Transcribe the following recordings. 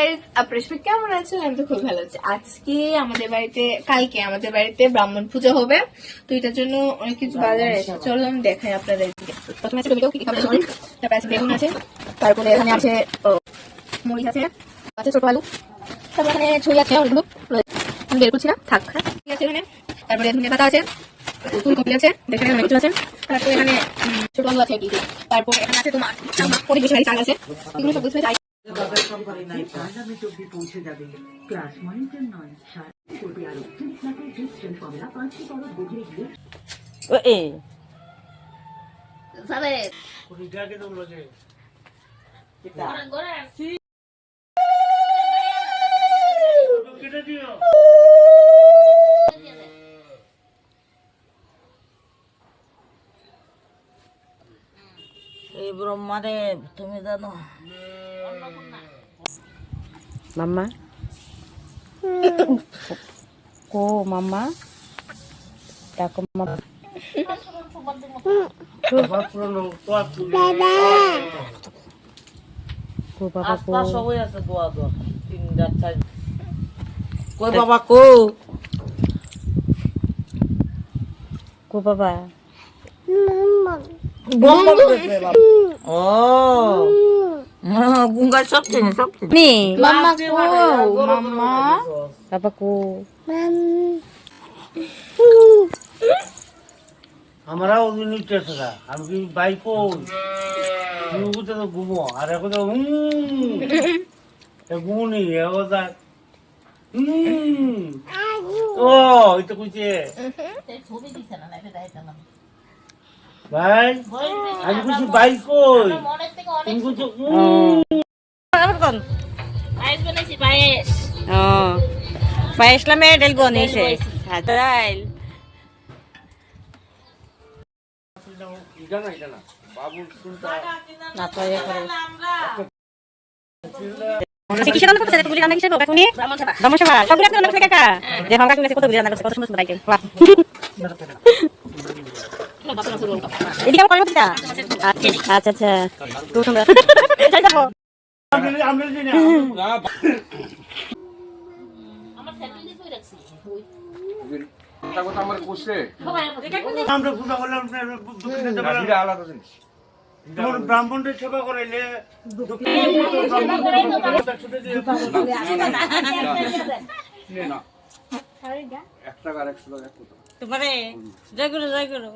Guys, আপনারা সবাই কেমন আছেন? আমি তো খুব ভালো আছি। আজকে আমাদের বাড়িতে, কালকে আমাদের বাড়িতে ব্রাহ্মণ পূজা হবে, তো এটার জন্য অনেক কিছু বাজারে এসে, চলো আমি দেখাই আপনাদেরকে। প্রথমে আছে টমেটো, কি খাবেন বলুন। তারপর আছে বেগুন আছে, তারপরে এখানে আছে মরিচ আছে, আছে ছোট আলু, তারপর এখানে ছুরি আছে, অনেকগুলো বের করছি না, থাক। ঠিক আছে এখানে, তারপরে ধনে পাতা আছে, ফুলকপি আছে, দেখেন অনেক কিছু আছে, তারপরে এখানে ছোট আলু আছে, তারপর এখানে আছে তোমার অনেক বেশি চাল আছে, এগুলো সব কিছু পৌঁছে যাবে। ক্লাস মনিটর নয়, করবে আরো ডিজিটাল ফর্মুলা 5টি করো গভীরে গিয়ে এ সাবে কুড়িটা কে দম লাগে এটা গোরা সি কেটে দিও। এই ব্রহ্মারে তুমি জানো মাম্মা কো মাম্মা ডাকো মাম্মা কো বাবা কো সবাই আছে দোয়া দোয়া 3 4 কই বাবা কো কো বাবা ও গুঙ্গা সব নি মাম্মা কো মাম্মা বাবা কো আমরা ওদিন নিতেছে না, আমি কি বাইক তো ঘুমো আর এখন ঘুমনি ও এটা কইছে ভাই, আমি কিছু বাইক কই তুমি কইছো পায়েস লা মেডেল বনেছে হাতাইল না তো এ করে কিসের রান্না করতে তুমি রান্না কিসের কাকুনি ব্রাহ্মণ সভা সবগুলো রান্না করতে কাকা যে হাঙ্গা শুনেছে কত রান্না করতে কত সুন্দর লাইকে বাহ এদিকে আমার কথা আচ্ছা আচ্ছা খুব সুন্দর যাই যাবো আমরা জানি আমার ফ্যামিলি কই রাখছি কথা আমার কোষে আমরা পূজা করলাম আলাদা জিনিস ব্রাহ্মণদের সেবা করাইলে তোমারে জয় গুরু জয় গুরু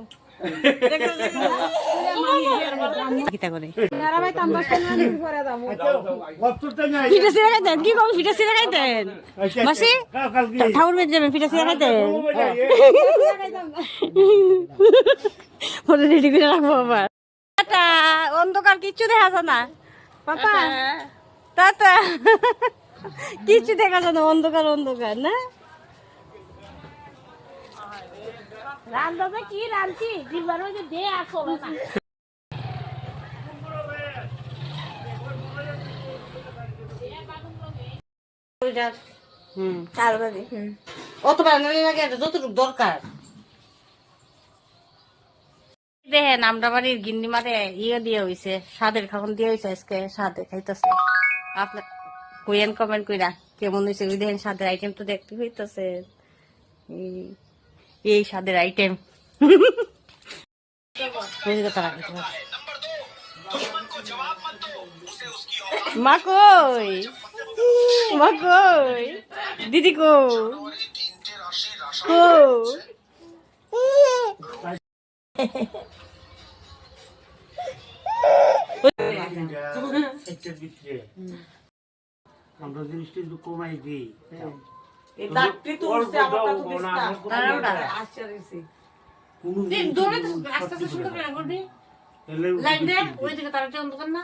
গীতা করে ফিটা সিরা খাইতেন কি কম ফিটা সিরা খাইতেন মাসি ঠাকুর বেদ যাবেন ফিটা সিরা খাইতেন রেডি করে রাখবো আবার অন্ধকার কিচ্ছু দেখা যায় না পাপা টাটা কিচ্ছু দেখা যায় না অন্ধকার অন্ধকার না রান্দাতে কি রাঁধছি দিবার মধ্যে দে আসল না অতবার লাগে যতটুকু দরকার দেখেন আমরা বাড়ির গিন্নি মারে ইয়ে দিয়ে হইছে স্বাদের খাখন দিয়ে হইছে আজকে স্বাদে খাইতেছে আপনার কইয়েন কমেন্ট কইরা কেমন হয়েছে ওই দেখেন স্বাদের আইটেম তো দেখতে হইতেছে এই স্বাদের আইটেম মা কই মা কই দিদি কো কো আমরা জিনিসটা একটু কমাই দিই লাইন দে ওই দিকে তার অন্ধকার না